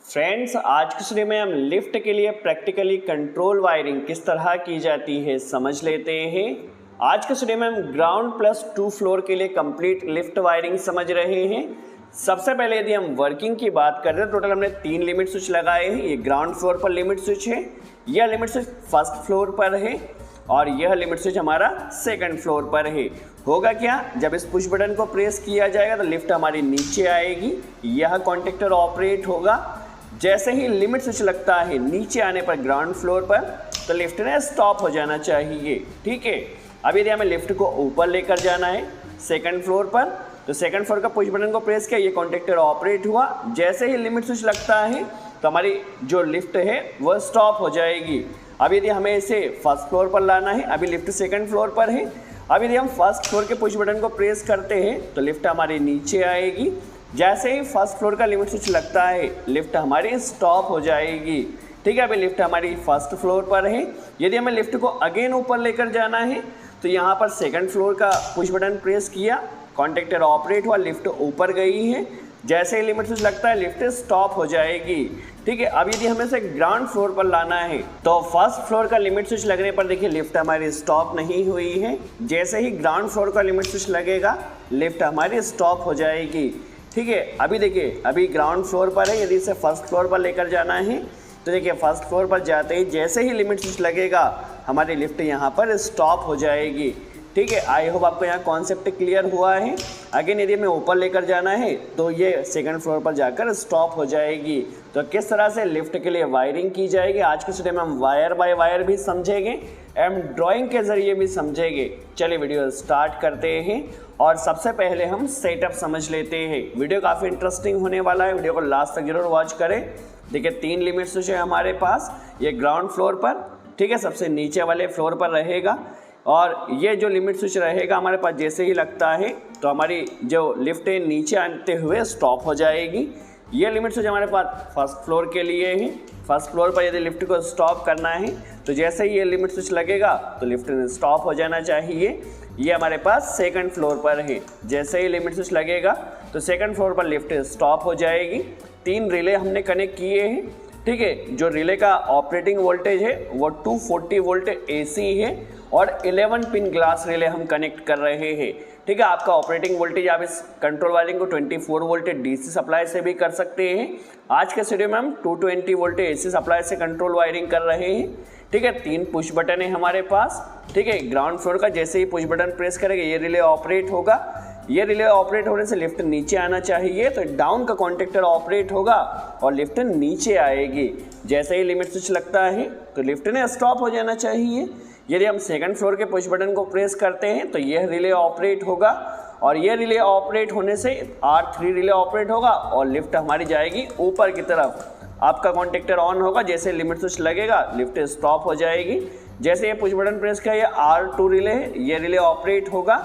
Friends, आज की study में हम लिफ्ट के लिए प्रैक्टिकली कंट्रोल वायरिंग किस तरह की जाती है समझ लेते हैं। आज की स्टडी में हम ग्राउंड प्लस 2 फ्लोर के लिए कंप्लीट लिफ्ट वायरिंग समझ रहे हैं। सबसे पहले यदि हम वर्किंग की बात करें तो टोटल हमने 3 लिमिट स्विच लगाए हैं। ये ग्राउंड फ्लोर पर लिमिट स्विच है, यह लिमिट स्विच फर्स्ट फ्लोर पर है और यह लिमिट स्विच हमारा सेकंड फ्लोर पर है। होगा क्या, जब इस पुश बटन को प्रेस किया जाएगा तो लिफ्ट हमारी नीचे आएगी, यह कॉन्टेक्टर ऑपरेट होगा। जैसे ही लिमिट स्विच लगता है नीचे आने पर ग्राउंड फ्लोर पर तो लिफ्ट ने स्टॉप हो जाना चाहिए। ठीक है, अब यदि हमें लिफ्ट को ऊपर लेकर जाना है सेकंड फ्लोर पर तो सेकंड फ्लोर का पुश बटन को प्रेस किया, ये कॉन्टेक्टर ऑपरेट हुआ। जैसे ही लिमिट स्विच लगता है तो हमारी जो लिफ्ट है वह स्टॉप हो जाएगी। अब यदि हमें इसे फर्स्ट फ्लोर पर लाना है, अभी लिफ्ट सेकंड फ्लोर पर है, अब यदि हम फर्स्ट फ्लोर के पुश बटन को प्रेस करते हैं तो लिफ्ट हमारी नीचे आएगी। जैसे ही फर्स्ट फ्लोर का लिमिट स्विच लगता है लिफ्ट हमारी स्टॉप हो जाएगी। ठीक है, अभी लिफ्ट हमारी फर्स्ट फ्लोर पर है। यदि हमें लिफ्ट को अगेन ऊपर लेकर जाना है तो यहाँ पर सेकंड फ्लोर का पुश बटन प्रेस किया, कॉन्टेक्टर ऑपरेट हुआ, लिफ्ट ऊपर गई है। जैसे ही लिमिट स्विच लगता है लिफ्ट स्टॉप हो जाएगी। ठीक है, अब यदि हमें से ग्राउंड फ्लोर पर लाना है तो फर्स्ट फ्लोर का लिमिट स्विच लगने पर देखिए लिफ्ट हमारी स्टॉप नहीं हुई है। जैसे ही ग्राउंड फ्लोर का लिमिट स्विच लगेगा लिफ्ट हमारी स्टॉप हो जाएगी। ठीक है, अभी देखिए अभी ग्राउंड फ्लोर पर है, यदि इसे फर्स्ट फ्लोर पर लेकर जाना है तो देखिए फर्स्ट फ्लोर पर जाते ही जैसे ही लिमिट स्विच लगेगा हमारी लिफ्ट यहाँ पर स्टॉप हो जाएगी। ठीक है, आई होप आपको यहाँ कॉन्सेप्ट क्लियर हुआ है। अगेन यदि हमें ऊपर लेकर जाना है तो ये सेकंड फ्लोर पर जाकर स्टॉप हो जाएगी। तो किस तरह से लिफ्ट के लिए वायरिंग की जाएगी आज के स्टडी में हम वायर बाय वायर भी समझेंगे एवं ड्राइंग के जरिए भी समझेंगे। चलिए वीडियो स्टार्ट करते हैं और सबसे पहले हम सेटअप समझ लेते हैं। वीडियो काफ़ी इंटरेस्टिंग होने वाला है, वीडियो को लास्ट तक जरूर वॉच करें। देखिए 3 लिमिट स्विच है हमारे पास, ये ग्राउंड फ्लोर पर, ठीक है, सबसे नीचे वाले फ्लोर पर रहेगा और ये जो लिमिट स्विच रहेगा हमारे पास जैसे ही लगता है तो हमारी जो लिफ्ट है नीचे आते हुए स्टॉप हो जाएगी। ये लिमिट स्विच हमारे पास फर्स्ट फ्लोर के लिए है। फर्स्ट फ्लोर पर यदि लिफ्ट को स्टॉप करना है तो जैसे ही ये लिमिट स्विच लगेगा तो लिफ्ट स्टॉप हो जाना चाहिए। ये हमारे पास सेकंड फ्लोर पर है, जैसे ही लिमिट स्विच लगेगा तो सेकंड फ्लोर पर लिफ्ट स्टॉप हो जाएगी। 3 रिले हमने कनेक्ट किए हैं। ठीक है, जो रिले का ऑपरेटिंग वोल्टेज है वो 240 वोल्ट AC है और 11 पिन ग्लास रिले हम कनेक्ट कर रहे हैं। ठीक है, आपका ऑपरेटिंग वोल्टेज आप इस कंट्रोल वायरिंग को 24 वोल्ट DC सप्लाई से भी कर सकते हैं। आज के स्टूडियो में हम 220 वोल्ट AC सप्लाई से कंट्रोल वायरिंग कर रहे हैं। ठीक है, 3 पुश बटन है हमारे पास। ठीक है, ग्राउंड फ्लोर का जैसे ही पुश बटन प्रेस करेंगे ये रिले ऑपरेट होगा। ये रिले ऑपरेट होने से लिफ्ट नीचे आना चाहिए तो डाउन का कॉन्टेक्टर ऑपरेट होगा और लिफ्ट नीचे आएगी। जैसे ही लिमिट स्विच लगता है तो लिफ्ट ने स्टॉप हो जाना चाहिए। यदि हम सेकंड फ्लोर के पुश बटन को प्रेस करते हैं तो यह रिले ऑपरेट होगा और यह रिले ऑपरेट होने से R3 रिले ऑपरेट होगा और लिफ्ट हमारी जाएगी ऊपर की तरफ। आपका कॉन्टेक्टर ऑन होगा, जैसे लिमिट स्विच लगेगा लिफ्ट स्टॉप हो जाएगी। जैसे ये पुश बटन प्रेस किया, ये R2 रिले है, ये रिले ऑपरेट होगा।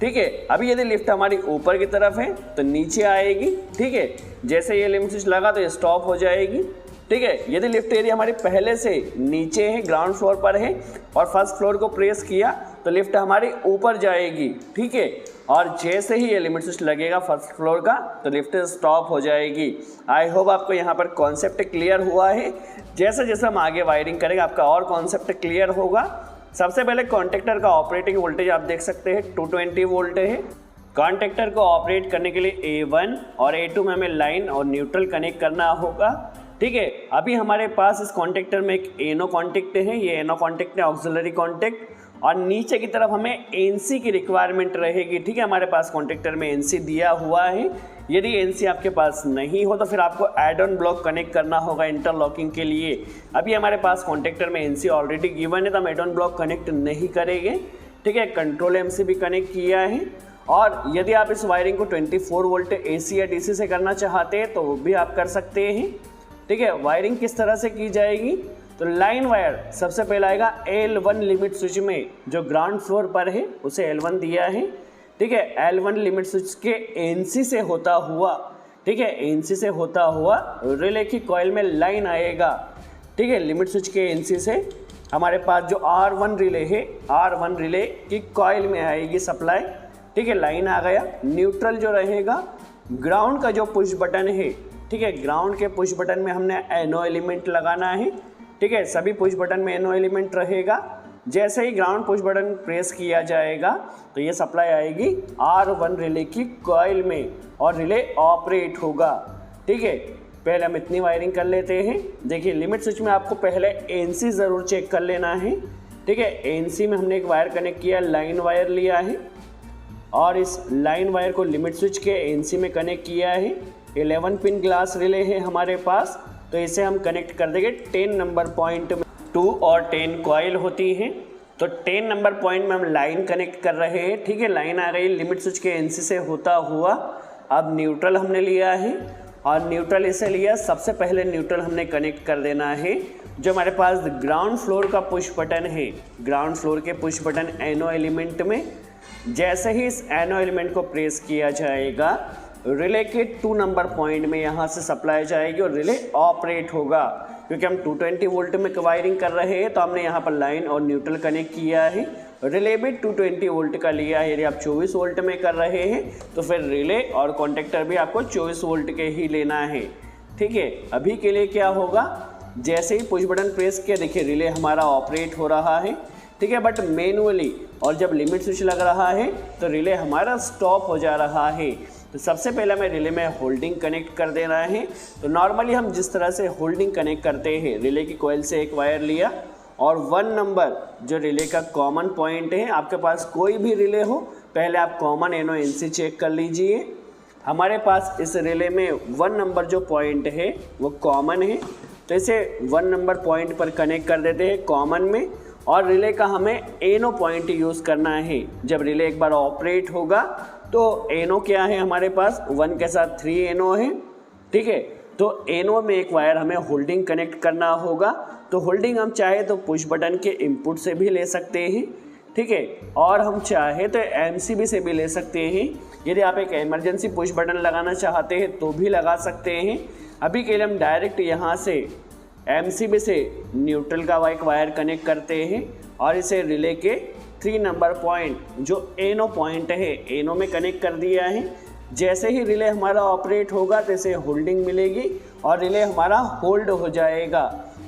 ठीक है, अभी यदि लिफ्ट हमारी ऊपर की तरफ है तो नीचे आएगी। ठीक है, जैसे ये लिमिट स्विच लगा तो ये स्टॉप हो जाएगी। ठीक है, यदि लिफ्ट एरिया हमारी पहले से नीचे है, ग्राउंड फ्लोर पर है और फर्स्ट फ्लोर को प्रेस किया तो लिफ्ट हमारी ऊपर जाएगी। ठीक है, और जैसे ही ये लिमिट स्विच लगेगा फर्स्ट फ्लोर का तो लिफ्ट स्टॉप हो जाएगी। आई होप आपको यहाँ पर कॉन्सेप्ट क्लियर हुआ है। जैसे जैसे हम आगे वायरिंग करेंगे आपका और कॉन्सेप्ट क्लियर होगा। सबसे पहले कॉन्टेक्टर का ऑपरेटिंग वोल्टेज आप देख सकते हैं 220 वोल्ट है। कॉन्टेक्टर को ऑपरेट करने के लिए A1 और A2 में हमें लाइन और न्यूट्रल कनेक्ट करना होगा। ठीक है, अभी हमारे पास इस कॉन्टेक्टर में एक एनो कॉन्टेक्ट है, ये एनो कॉन्टेक्ट है ऑक्सिलरी कॉन्टेक्ट और नीचे की तरफ हमें NC की रिक्वायरमेंट रहेगी। ठीक है, हमारे पास कॉन्टेक्टर में NC दिया हुआ है। यदि NC आपके पास नहीं हो तो फिर आपको एड ऑन ब्लॉक कनेक्ट करना होगा इंटरलॉकिंग के लिए। अभी हमारे पास कॉन्टेक्टर में NC ऑलरेडी गिवन है तो हम एड ऑन ब्लॉक कनेक्ट नहीं करेंगे। ठीक है, कंट्रोल MC भी कनेक्ट किया है और यदि आप इस वायरिंग को 24 वोल्ट AC या DC से करना चाहते हैं तो वो भी आप कर सकते हैं। ठीक है, वायरिंग किस तरह से की जाएगी तो लाइन वायर सबसे पहला आएगा L1 लिमिट स्विच में, जो ग्राउंड फ्लोर पर है उसे L1 दिया है। ठीक है, L1 लिमिट स्विच के NC से होता हुआ, ठीक है, NC से होता हुआ रिले की कॉइल में लाइन आएगा। ठीक है, लिमिट स्विच के NC से हमारे पास जो R1 रिले है, R1 रिले की कॉइल में आएगी सप्लाई। ठीक है, लाइन आ गया। न्यूट्रल जो रहेगा, ग्राउंड का जो पुश बटन है ठीक है। ग्राउंड के पुश बटन में हमने एनो एलिमेंट लगाना है, ठीक है। सभी पुश बटन में एनो एलिमेंट रहेगा। जैसे ही ग्राउंड पुश बटन प्रेस किया जाएगा तो ये सप्लाई आएगी R1 रिले की कॉइल में और रिले ऑपरेट होगा, ठीक है। पहले हम इतनी वायरिंग कर लेते हैं। देखिए लिमिट स्विच में आपको पहले एनसी ज़रूर चेक कर लेना है, ठीक है। एनसी में हमने एक वायर कनेक्ट किया, लाइन वायर लिया है और इस लाइन वायर को लिमिट स्विच के एनसी में कनेक्ट किया है। 11 पिन ग्लास रिले है हमारे पास, तो इसे हम कनेक्ट कर देंगे 10 नंबर पॉइंट में। 2 और 10 कॉइल होती है, तो 10 नंबर पॉइंट में हम लाइन कनेक्ट कर रहे हैं, ठीक है। लाइन आ रही लिमिट स्विच के एनसी से होता हुआ। अब न्यूट्रल हमने लिया है और न्यूट्रल इसे लिया, सबसे पहले न्यूट्रल हमने कनेक्ट कर देना है। जो हमारे पास ग्राउंड फ्लोर का पुश बटन है, ग्राउंड फ्लोर के पुश बटन एनो एलिमेंट में जैसे ही इस एनो एलिमेंट को प्रेस किया जाएगा रिले के 2 नंबर पॉइंट में यहाँ से सप्लाई जाएगी और रिले ऑपरेट होगा। क्योंकि हम 220 वोल्ट में वायरिंग कर रहे हैं तो हमने यहाँ पर लाइन और न्यूट्रल कनेक्ट किया है। रिले भी 220 वोल्ट का लिया है। यदि आप 24 वोल्ट में कर रहे हैं तो फिर रिले और कॉन्टेक्टर भी आपको 24 वोल्ट के ही लेना है, ठीक है। अभी के लिए क्या होगा, जैसे ही पुश बटन प्रेस किया देखिए रिले हमारा ऑपरेट हो रहा है, ठीक है। बट मैनुअली और जब लिमिट स्विच लग रहा है तो रिले हमारा स्टॉप हो जा रहा है। तो सबसे पहले हमें रिले में होल्डिंग कनेक्ट कर देना है। तो नॉर्मली हम जिस तरह से होल्डिंग कनेक्ट करते हैं, रिले की कॉइल से एक वायर लिया और 1 नंबर जो रिले का कॉमन पॉइंट है, आपके पास कोई भी रिले हो पहले आप कॉमन एनो एनसी चेक कर लीजिए। हमारे पास इस रिले में 1 नंबर जो पॉइंट है वो कॉमन है, तो इसे 1 नंबर पॉइंट पर कनेक्ट कर देते हैं कॉमन में। और रिले का हमें एनो पॉइंट यूज़ करना है। जब रिले एक बार ऑपरेट होगा तो एनो क्या है हमारे पास, 1 के साथ 3 एनो है, ठीक है। तो एनो में एक वायर हमें होल्डिंग कनेक्ट करना होगा। तो होल्डिंग हम चाहे तो पुश बटन के इनपुट से भी ले सकते हैं, ठीक है। और हम चाहे तो एमसीबी से भी ले सकते हैं। यदि आप एक इमरजेंसी पुश बटन लगाना चाहते हैं तो भी लगा सकते हैं। अभी के लिए हम डायरेक्ट यहाँ से एमसीबी से न्यूट्रल का एक वायर कनेक्ट करते हैं और इसे रिले के 3 नंबर पॉइंट जो एनो पॉइंट है एनो में कनेक्ट कर दिया है। जैसे ही रिले हमारा ऑपरेट होगा तो इसे होल्डिंग मिलेगी और रिले हमारा होल्ड हो जाएगा,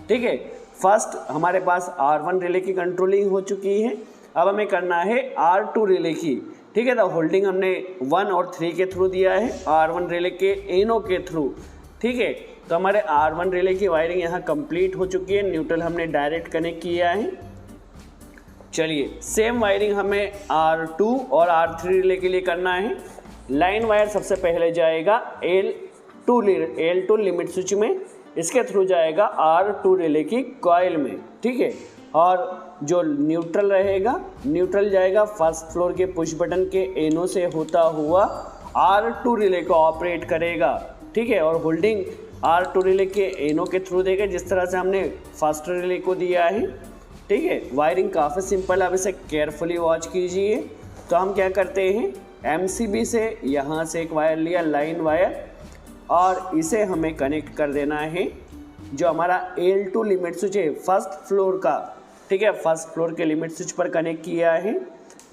ठीक है। फर्स्ट हमारे पास R1 रिले की कंट्रोलिंग हो चुकी है। अब हमें करना है R2 रिले की, ठीक है। तो होल्डिंग हमने 1 और 3 के थ्रू दिया है, R1 रिले के एनो के थ्रू, ठीक है। तो हमारे R1 रिले की वायरिंग यहाँ कंप्लीट हो चुकी है। न्यूट्रल हमने डायरेक्ट कनेक्ट किया है। चलिए सेम वायरिंग हमें R2 और R3 रिले के लिए करना है। लाइन वायर सबसे पहले जाएगा L2 लिमिट स्विच में, इसके थ्रू जाएगा R2 रिले की कॉइल में, ठीक है। और जो न्यूट्रल रहेगा, न्यूट्रल जाएगा फर्स्ट फ्लोर के पुश बटन के एनो से होता हुआ R2 रिले को ऑपरेट करेगा, ठीक है। और होल्डिंग R2 रिले के एनो के थ्रू देगा जिस तरह से हमने फर्स्ट रिले को दिया है, ठीक है। वायरिंग काफ़ी सिंपल है, आप इसे केयरफुली वॉच कीजिए। तो हम क्या करते हैं, एमसीबी से यहाँ से एक वायर लिया, लाइन वायर, और इसे हमें कनेक्ट कर देना है जो हमारा L2 लिमिट स्विच है फर्स्ट फ्लोर का, ठीक है। फर्स्ट फ्लोर के लिमिट स्विच पर कनेक्ट किया है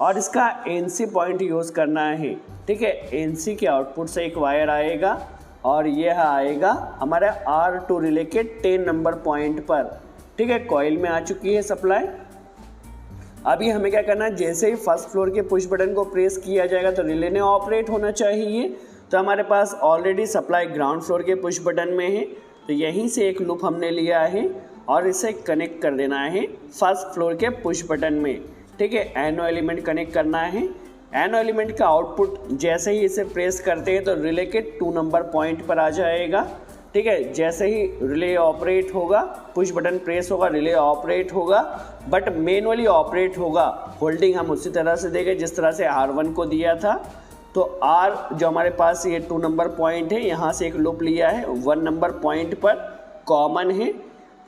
और इसका एनसी पॉइंट यूज़ करना है, ठीक है। एनसी के आउटपुट से एक वायर आएगा और यह आएगा हमारे R2 रिले के 10 नंबर पॉइंट पर, ठीक है। कॉइल में आ चुकी है सप्लाई। अभी हमें क्या करना है, जैसे ही फर्स्ट फ्लोर के पुश बटन को प्रेस किया जाएगा तो रिले ने ऑपरेट होना चाहिए। तो हमारे पास ऑलरेडी सप्लाई ग्राउंड फ्लोर के पुश बटन में है, तो यहीं से एक लूप हमने लिया है और इसे कनेक्ट कर देना है फर्स्ट फ्लोर के पुश बटन में, ठीक है। एनो एलिमेंट कनेक्ट करना है। एनो एलिमेंट का आउटपुट जैसे ही इसे प्रेस करते हैं तो रिले के 2 नंबर पॉइंट पर आ जाएगा, ठीक है। जैसे ही रिले ऑपरेट होगा, पुश बटन प्रेस होगा, रिले ऑपरेट होगा, बट मैनुअली ऑपरेट होगा। होल्डिंग हम उसी तरह से देंगे जिस तरह से R1 को दिया था। तो R जो हमारे पास ये 2 नंबर पॉइंट है, यहाँ से एक लूप लिया है 1 नंबर पॉइंट पर, कॉमन है,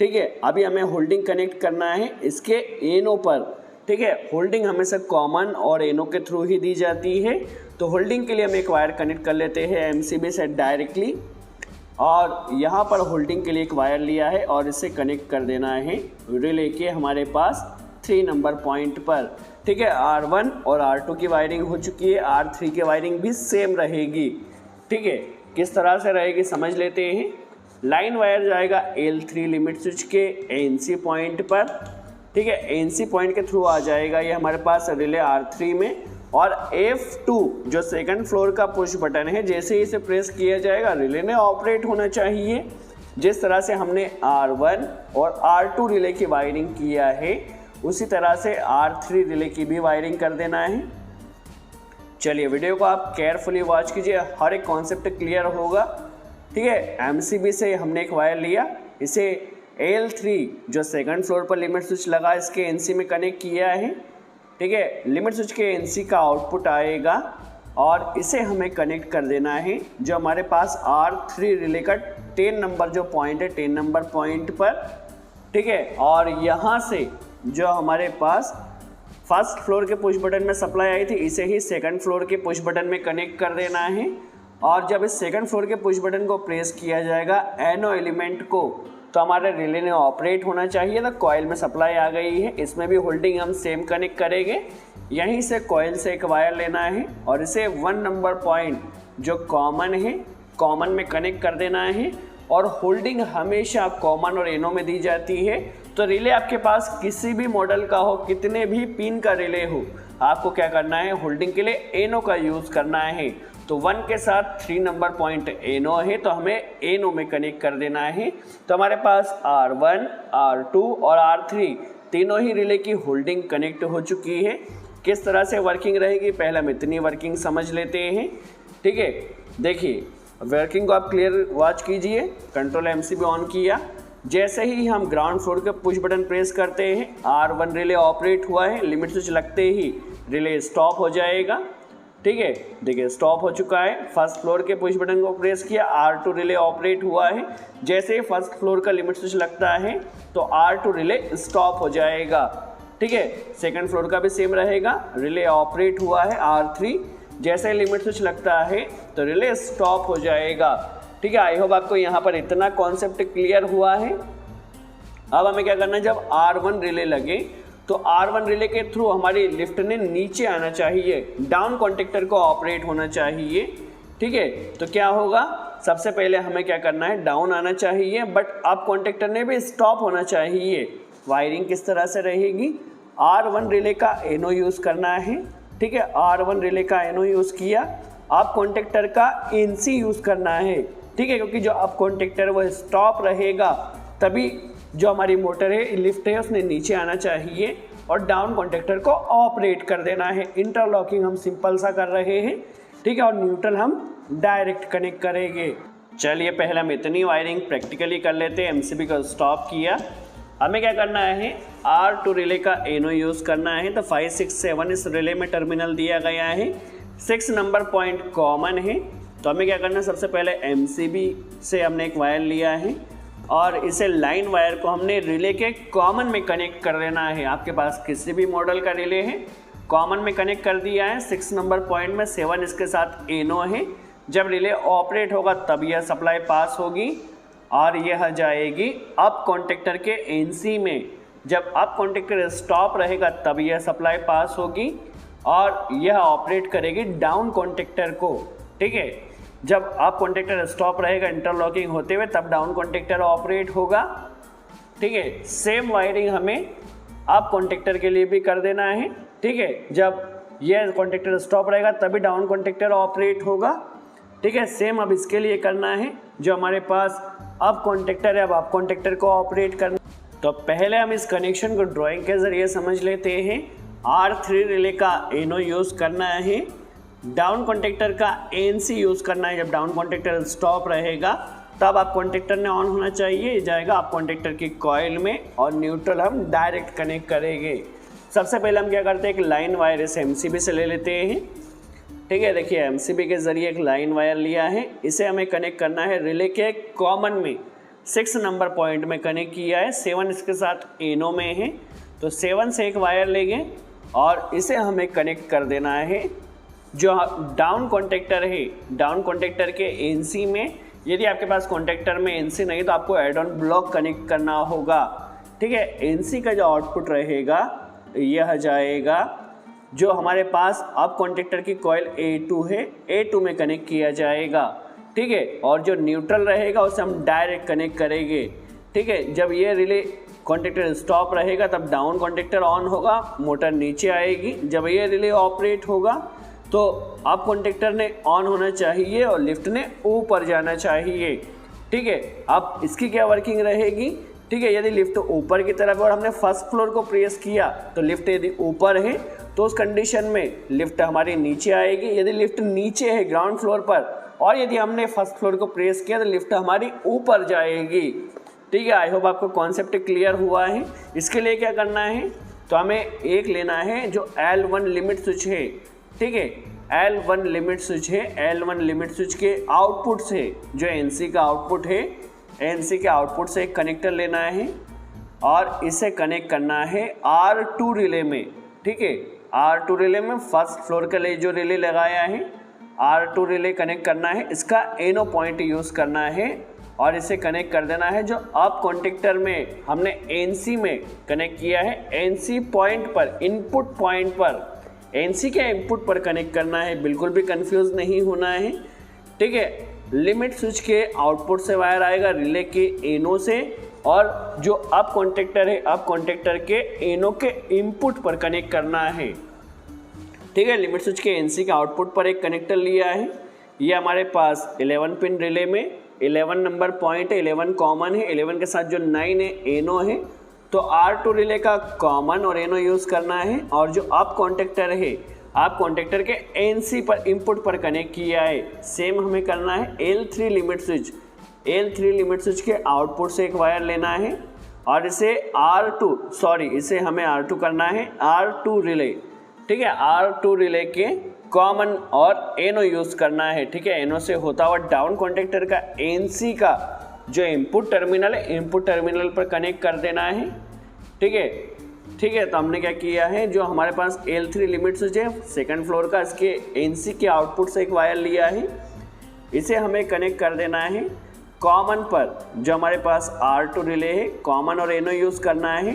ठीक है। अभी हमें होल्डिंग कनेक्ट करना है इसके एनो पर, ठीक है। होल्डिंग हमेशा कॉमन और एनो के थ्रू ही दी जाती है। तो होल्डिंग के लिए हम एक वायर कनेक्ट कर लेते हैं एमसीबी से डायरेक्टली, और यहाँ पर होल्डिंग के लिए एक वायर लिया है और इसे कनेक्ट कर देना है रिले के हमारे पास 3 नंबर पॉइंट पर, ठीक है। R1 और R2 की वायरिंग हो चुकी है, R3 की वायरिंग भी सेम रहेगी, ठीक है। किस तरह से रहेगी समझ लेते हैं। लाइन वायर जाएगा L3 लिमिट स्विच के ANC पॉइंट पर, ठीक है। ANC पॉइंट के थ्रू आ जाएगा ये हमारे पास रिले R3 में, और F2 जो सेकंड फ्लोर का पुश बटन है, जैसे ही इसे प्रेस किया जाएगा रिले ने ऑपरेट होना चाहिए। जिस तरह से हमने R1 और R2 रिले की वायरिंग किया है उसी तरह से R3 रिले की भी वायरिंग कर देना है। चलिए वीडियो को आप केयरफुली वॉच कीजिए, हर एक कॉन्सेप्ट क्लियर होगा, ठीक है। MCB से हमने एक वायर लिया, इसे L3 जो सेकंड फ्लोर पर लिमिट स्विच लगा इसके NC में कनेक्ट किया है, ठीक है। लिमिट स्विच के NC का आउटपुट आएगा और इसे हमें कनेक्ट कर देना है जो हमारे पास R3 रिले का 10 नंबर जो पॉइंट है 10 नंबर पॉइंट पर, ठीक है। और यहाँ से जो हमारे पास फर्स्ट फ्लोर के पुश बटन में सप्लाई आई थी इसे ही सेकंड फ्लोर के पुश बटन में कनेक्ट कर देना है। और जब इस सेकंड फ्लोर के पुश बटन को प्रेस किया जाएगा NO एलिमेंट को, तो हमारे रिले ने ऑपरेट होना चाहिए। तो कॉइल में सप्लाई आ गई है, इसमें भी होल्डिंग हम सेम कनेक्ट करेंगे। यहीं से कॉइल से एक वायर लेना है और इसे 1 नंबर पॉइंट जो कॉमन है कॉमन में कनेक्ट कर देना है। और होल्डिंग हमेशा कॉमन और NO में दी जाती है। तो रिले आपके पास किसी भी मॉडल का हो, कितने भी पिन का रिले हो, आपको क्या करना है, होल्डिंग के लिए NO का यूज़ करना है। तो 1 के साथ 3 नंबर पॉइंट NO है, तो हमें NO में कनेक्ट कर देना है। तो हमारे पास R1, R2 और R3 तीनों ही रिले की होल्डिंग कनेक्ट हो चुकी है। किस तरह से वर्किंग रहेगी पहले हम इतनी वर्किंग समझ लेते हैं, ठीक है। देखिए वर्किंग को आप क्लियर वॉच कीजिए। कंट्रोल MCB ऑन किया, जैसे ही हम ग्राउंड फ्लोर के पुश बटन प्रेस करते हैं R1 रिले ऑपरेट हुआ है, लिमिट स्विच लगते ही रिले स्टॉप हो जाएगा, ठीक है। देखिए स्टॉप हो चुका है। फर्स्ट फ्लोर के पुश बटन को प्रेस किया, R2 रिले ऑपरेट हुआ है। जैसे ही फर्स्ट फ्लोर का लिमिट स्विच लगता है तो R2 रिले स्टॉप हो जाएगा, ठीक है। सेकंड फ्लोर का भी सेम रहेगा, रिले ऑपरेट हुआ है R3, जैसे ही लिमिट स्विच लगता है तो रिले स्टॉप हो जाएगा, ठीक है। आई होप आपको यहाँ पर इतना कॉन्सेप्ट क्लियर हुआ है। अब हमें क्या करना है, जब R1 रिले लगे तो R1 रिले के थ्रू हमारी लिफ्ट ने नीचे आना चाहिए, डाउन कॉन्टेक्टर को ऑपरेट होना चाहिए, ठीक है। तो क्या होगा, सबसे पहले हमें क्या करना है, डाउन आना चाहिए, बट अप कॉन्टेक्टर ने भी स्टॉप होना चाहिए। वायरिंग किस तरह से रहेगी, R1 रिले का NO यूज़ करना है, ठीक है। R1 रिले का NO यूज़ किया, अप कॉन्टेक्टर का NC यूज़ करना है, ठीक है। क्योंकि जो अप कॉन्टेक्टर वो स्टॉप रहेगा तभी जो हमारी मोटर है लिफ्ट है उसने नीचे आना चाहिए, और डाउन कॉन्टेक्टर को ऑपरेट कर देना है। इंटरलॉकिंग हम सिंपल सा कर रहे हैं, ठीक है। और न्यूट्रल हम डायरेक्ट कनेक्ट करेंगे। चलिए पहले हम इतनी वायरिंग प्रैक्टिकली कर लेते हैं। MCB को स्टॉप किया, हमें क्या करना है, R2 रिले का NO यूज़ करना है। तो 5, 6, 7 इस रिले में टर्मिनल दिया गया है, 6 नंबर पॉइंट कॉमन है। तो हमें क्या करना है, सबसे पहले MCB से हमने एक वायर लिया है और इसे लाइन वायर को हमने रिले के कॉमन में कनेक्ट कर देना है। आपके पास किसी भी मॉडल का रिले है, कॉमन में कनेक्ट कर दिया है। 6 नंबर पॉइंट में 7 इसके साथ NO है। जब रिले ऑपरेट होगा तब यह सप्लाई पास होगी और यह जाएगी अप कॉन्टेक्टर के NC में। जब अप कॉन्टेक्टर स्टॉप रहेगा तब यह सप्लाई पास होगी और यह ऑपरेट करेगी डाउन कॉन्टेक्टर को, ठीक है। जब अप कॉन्टेक्टर स्टॉप रहेगा इंटरलॉकिंग होते हुए तब डाउन कॉन्टेक्टर ऑपरेट होगा, ठीक है। सेम वायरिंग हमें अप कॉन्टेक्टर के लिए भी कर देना है, ठीक है। जब यह कॉन्टेक्टर स्टॉप रहेगा तभी डाउन कॉन्टेक्टर ऑपरेट होगा, ठीक है। सेम अब इसके लिए करना है, जो हमारे पास अप कॉन्टेक्टर है अब अप कॉन्टेक्टर को ऑपरेट करना। तो पहले हम इस कनेक्शन को ड्राइंग के ज़रिए समझ लेते हैं। R3 रिले का NO यूज़ करना है, डाउन कॉन्टेक्टर का ANC यूज़ करना है। जब डाउन कॉन्टेक्टर स्टॉप रहेगा तब आप कॉन्टेक्टर ने ऑन होना चाहिए, जाएगा आप कॉन्टेक्टर की कॉइल में और न्यूट्रल हम डायरेक्ट कनेक्ट करेंगे। सबसे पहले हम क्या करते हैं, एक लाइन वायर इस MCB से ले लेते हैं, ठीक है। देखिए MCB के ज़रिए एक लाइन वायर लिया है, इसे हमें कनेक्ट करना है रिले के कॉमन में। 6 नंबर पॉइंट में कनेक्ट किया है, 7 इसके साथ NO में है। तो 7 से एक वायर लेंगे और इसे हमें कनेक्ट कर देना है जो डाउन कॉन्टेक्टर है, डाउन कॉन्टेक्टर के NC में। यदि आपके पास कॉन्टेक्टर में NC नहीं तो आपको एड ऑन ब्लॉक कनेक्ट करना होगा, ठीक है। NC का जो आउटपुट रहेगा यह जाएगा जो हमारे पास अब कॉन्टेक्टर की कॉइल A2 है, A2 में कनेक्ट किया जाएगा। ठीक है, और जो न्यूट्रल रहेगा उसे हम डायरेक्ट कनेक्ट करेंगे। ठीक है, जब ये रिले कॉन्टेक्टर स्टॉप रहेगा तब डाउन कॉन्टेक्टर ऑन होगा, मोटर नीचे आएगी। जब ये रिले ऑपरेट होगा तो अप कॉन्टेक्टर ने ऑन होना चाहिए और लिफ्ट ने ऊपर जाना चाहिए। ठीक है, अब इसकी क्या वर्किंग रहेगी? ठीक है, यदि लिफ्ट ऊपर की तरफ है और हमने फर्स्ट फ्लोर को प्रेस किया तो लिफ्ट यदि ऊपर है तो उस कंडीशन में लिफ्ट हमारी नीचे आएगी। यदि लिफ्ट नीचे है ग्राउंड फ्लोर पर और यदि हमने फर्स्ट फ्लोर को प्रेस किया तो लिफ्ट हमारी ऊपर जाएगी। ठीक है, आई होप आपको कॉन्सेप्ट क्लियर हुआ है। इसके लिए क्या करना है, तो हमें एक लेना है जो L1 लिमिट स्विच है। ठीक है, L1 लिमिट स्विच है। L1 लिमिट स्विच के आउटपुट से जो NC का आउटपुट है, NC के आउटपुट से एक कनेक्टर लेना है और इसे कनेक्ट करना है R2 रिले में। ठीक है, R2 रिले में फर्स्ट फ्लोर के लिए जो रिले लगाया है R2 रिले कनेक्ट करना है। इसका एनो पॉइंट यूज़ करना है और इसे कनेक्ट कर देना है जो अप कॉन्टेक्टर में हमने NC में कनेक्ट किया है। NC पॉइंट पर, इनपुट पॉइंट पर, NC के इनपुट पर कनेक्ट करना है, बिल्कुल भी कंफ्यूज नहीं होना है। ठीक है, लिमिट स्विच के आउटपुट से वायर आएगा रिले के एनो से और जो अप कॉन्टेक्टर है अप कॉन्टेक्टर के एनो के इनपुट पर कनेक्ट करना है। ठीक है, लिमिट स्विच के NC के आउटपुट पर एक कनेक्टर लिया है। ये हमारे पास 11 पिन रिले में 11 नंबर पॉइंट है, 11 कॉमन है, 11 के साथ जो 9 है एनो है, तो R2 रिले का कॉमन और एनो यूज़ करना है। और जो अप कॉन्टेक्टर है आप कॉन्टेक्टर के NC पर इनपुट पर कनेक्ट किया है, सेम हमें करना है L3 limit switch. L3 limit switch के आउटपुट से एक वायर लेना है और इसे इसे हमें R2 करना है R2 रिले। ठीक है, R2 रिले के कॉमन और एनो यूज़ करना है। ठीक है, एनो से होता हुआ डाउन कॉन्टेक्टर का NC का जो इनपुट टर्मिनल है इनपुट टर्मिनल पर कनेक्ट कर देना है। ठीक है, तो हमने क्या किया है, जो हमारे पास L3 लिमिट स्विच है सेकंड फ्लोर का, इसके NC के आउटपुट से एक वायर लिया है, इसे हमें कनेक्ट कर देना है कॉमन पर जो हमारे पास R2 रिले है। कॉमन और एनो यूज़ करना है,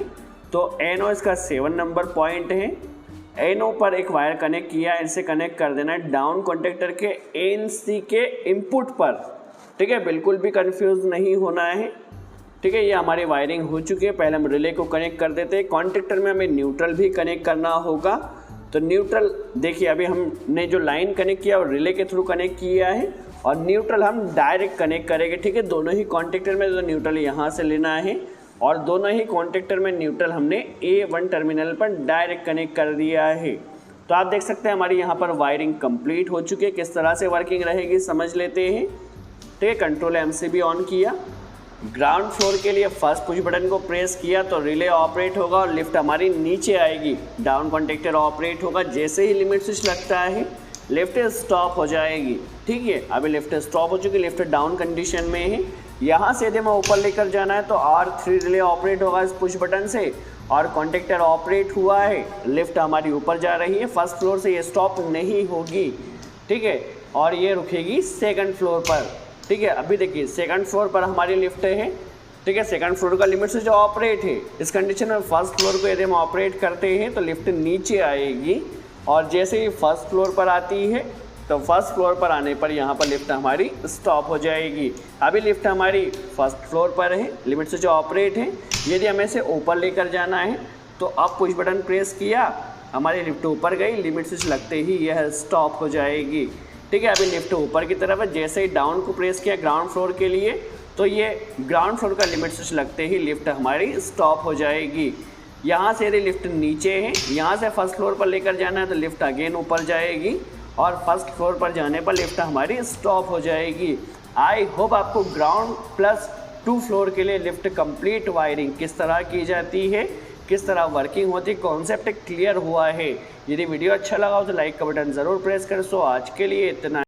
तो एनो इसका 7 नंबर पॉइंट है, एनो पर एक वायर कनेक्ट किया, इसे कनेक्ट कर देना है डाउन कॉन्टेक्टर के NC के इनपुट पर। ठीक है, बिल्कुल भी कंफ्यूज नहीं होना है। ठीक है, ये हमारी वायरिंग हो चुकी है। पहले हम रिले को कनेक्ट कर देते हैं। कॉन्टेक्टर में हमें न्यूट्रल भी कनेक्ट करना होगा, तो न्यूट्रल देखिए अभी हमने जो लाइन कनेक्ट किया वो रिले के थ्रू कनेक्ट किया है और न्यूट्रल हम डायरेक्ट कनेक्ट करेंगे। ठीक है, दोनों ही कॉन्टेक्टर में तो न्यूट्रल यहाँ से लेना है और दोनों ही कॉन्टेक्टर में न्यूट्रल हमने A1 टर्मिनल पर डायरेक्ट कनेक्ट कर दिया है। तो आप देख सकते हैं हमारी यहाँ पर वायरिंग कंप्लीट हो चुकी है। किस तरह से वर्किंग रहेगी समझ लेते हैं। ठीक है, कंट्रोल M से भी ऑन किया, ग्राउंड फ्लोर के लिए फर्स्ट पुश बटन को प्रेस किया तो रिले ऑपरेट होगा और लिफ्ट हमारी नीचे आएगी। डाउन कॉन्टेक्टर ऑपरेट होगा, जैसे ही लिमिट स्विच लगता है लिफ्ट स्टॉप हो जाएगी। ठीक है, अभी लिफ्ट स्टॉप हो चुकी है, लिफ्ट डाउन कंडीशन में है। यहाँ से यदि हमें ऊपर लेकर जाना है तो R3 रिले ऑपरेट होगा इस पुश बटन से और कॉन्टेक्टर ऑपरेट हुआ है, लिफ्ट हमारी ऊपर जा रही है। फर्स्ट फ्लोर से ये स्टॉप नहीं होगी। ठीक है, और ये रुकेगी सेकंड फ्लोर पर। ठीक है, अभी देखिए सेकंड फ्लोर पर हमारी लिफ्ट है। ठीक है, सेकंड फ्लोर का लिमिट स्विच ऑपरेट है। इस कंडीशन में फर्स्ट फ्लोर को यदि हम ऑपरेट करते हैं तो लिफ्ट नीचे आएगी और जैसे ही फर्स्ट फ्लोर पर आती है तो फर्स्ट फ्लोर पर आने पर यहाँ पर लिफ्ट हमारी स्टॉप हो जाएगी। अभी लिफ्ट हमारी फर्स्ट फ्लोर पर है, लिमिट स्विच ऑपरेट है। यदि हमें से ऊपर लेकर जाना है तो अब पुश बटन प्रेस किया, हमारी लिफ्ट ऊपर गई, लिमिट स्विच लगते ही यह स्टॉप हो जाएगी। ठीक है, अभी लिफ्ट ऊपर की तरफ है, जैसे ही डाउन को प्रेस किया ग्राउंड फ्लोर के लिए तो ये ग्राउंड फ्लोर का लिमिट स्विच लगते ही लिफ्ट हमारी स्टॉप हो जाएगी। यहाँ से यदि लिफ्ट नीचे है, यहाँ से फर्स्ट फ्लोर पर लेकर जाना है तो लिफ्ट अगेन ऊपर जाएगी और फर्स्ट फ्लोर पर जाने पर लिफ्ट हमारी स्टॉप हो जाएगी। आई होप आपको ग्राउंड प्लस 2 फ्लोर के लिए लिफ्ट कंप्लीट वायरिंग किस तरह की जाती है, किस तरह वर्किंग होती है, कॉन्सेप्ट क्लियर हुआ है। यदि वीडियो अच्छा लगा हो तो लाइक का बटन ज़रूर प्रेस कर। सो आज के लिए इतना।